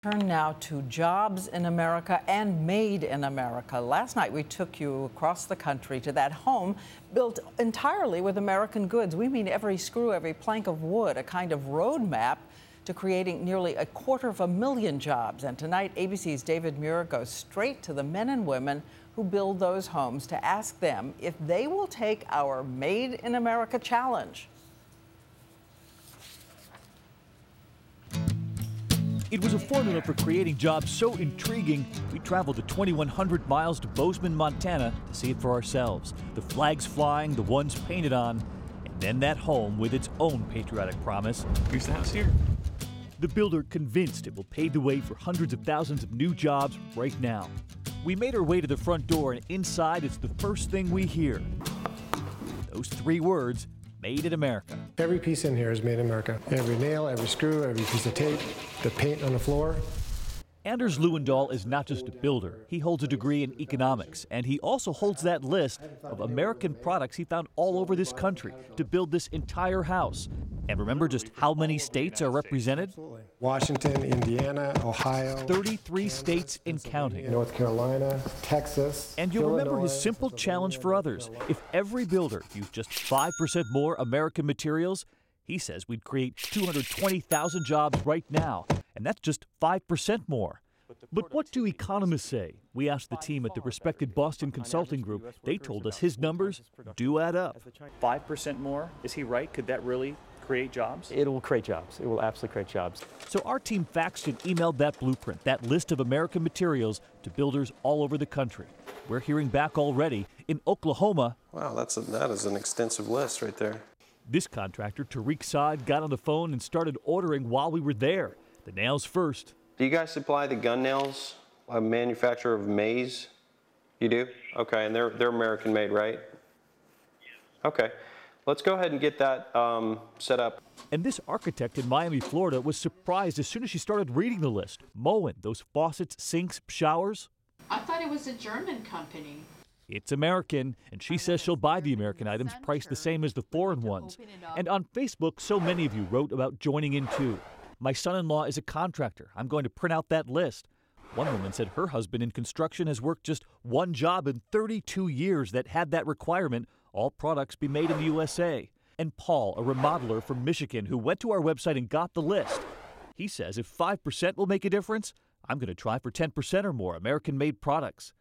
Turn now to jobs in America and made in America. Last night we took you across the country to that home built entirely with American goods. We mean every screw, every plank of wood, a kind of roadmap to creating nearly 250,000 jobs. And tonight, ABC's David Muir goes straight to the men and women who build those homes to ask them if they will take our Made in America challenge. It was a formula for creating jobs so intriguing, we traveled the 2,100 miles to Bozeman, Montana to see it for ourselves. The flags flying, the ones painted on, and then that home with its own patriotic promise. Here's the house here. The builder convinced it will pave the way for hundreds of thousands of new jobs right now. We made our way to the front door, and inside it's the first thing we hear. Those three words, Made in America. Every piece in here is made in America. Every nail, every screw, every piece of tape, the paint on the floor. Anders Lewandal is not just a builder. He holds a degree in economics, and he also holds that list of American products he found all over this country to build this entire house. And remember just how many states are represented? Washington, Indiana, Ohio. 33 states and counting. North Carolina, Texas. And you'll remember his simple challenge for others. If every builder used just 5% more American materials, he says we'd create 220,000 jobs right now. And that's just 5% more. But what do economists say? We asked the team at the respected Boston Consulting Group. They told us his numbers do add up. 5% more? Is he right? Could that really create jobs? It will create jobs. It will absolutely create jobs. So our team faxed and emailed that blueprint, that list of American materials, to builders all over the country. We're hearing back already. In Oklahoma, wow, that is an extensive list right there. This contractor, Tariq Saad, got on the phone and started ordering while we were there. The nails first. Do you guys supply the gun nails, a manufacturer of maize? You do? Okay, and they're American made, right? Okay, let's go ahead and get that set up. And this architect in Miami, Florida, was surprised as soon as she started reading the list. Moen, those faucets, sinks, showers. I thought it was a German company. It's American, and she says she'll buy the American items priced the same as the foreign ones. And on Facebook, so many of you wrote about joining in too. My son-in-law is a contractor. I'm going to print out that list. One woman said her husband in construction has worked just one job in 32 years that had that requirement, all products be made in the USA. And Paul, a remodeler from Michigan who went to our website and got the list. He says if 5% will make a difference, I'm going to try for 10% or more American-made products.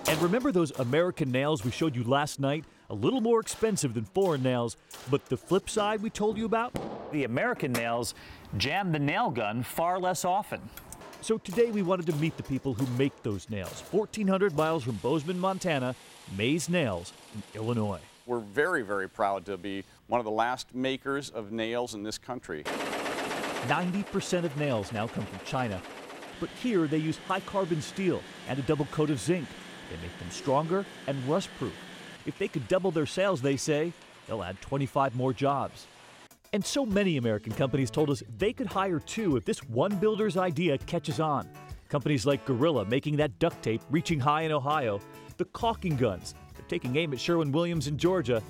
And remember those American nails we showed you last night? A little more expensive than foreign nails, but the flip side we told you about? The American nails jam the nail gun far less often. So today we wanted to meet the people who make those nails. 1,400 miles from Bozeman, Montana, Mays Nails in Illinois. We're very, very proud to be one of the last makers of nails in this country. 90% of nails now come from China, but here they use high-carbon steel and a double coat of zinc. They make them stronger and rust-proof. If they could double their sales, they say, they'll add 25 more jobs. And so many American companies told us they could hire too if this one builder's idea catches on. Companies like Gorilla making that duct tape reaching high in Ohio, the caulking guns, they're taking aim at Sherwin-Williams in Georgia,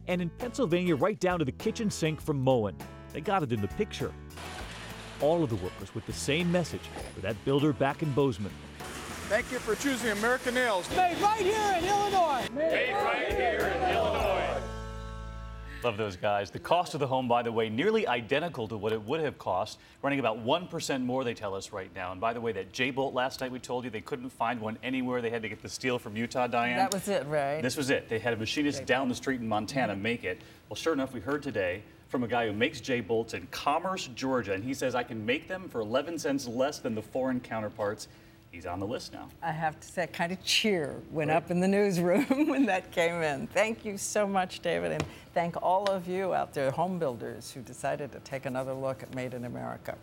and in Pennsylvania right down to the kitchen sink from Moen. They got it in the picture. All of the workers with the same message for that builder back in Bozeman. Thank you for choosing American Nails. Made right here in Illinois. Made right here in Illinois. Love those guys. The cost of the home, by the way, nearly identical to what it would have cost, running about 1% more, they tell us right now. And by the way, that J-bolt last night we told you, they couldn't find one anywhere. They had to get the steel from Utah, Diane. That was it, right? This was it. They had a machinist down the street in Montana make it. Well, sure enough, we heard today from a guy who makes J-bolts in Commerce, Georgia, and he says, I can make them for 11 cents less than the foreign counterparts. He's on the list now. I have to say, kind of cheer went up in the newsroom when that came in. Thank you so much, David, and thank all of you out there, home builders, who decided to take another look at Made in America.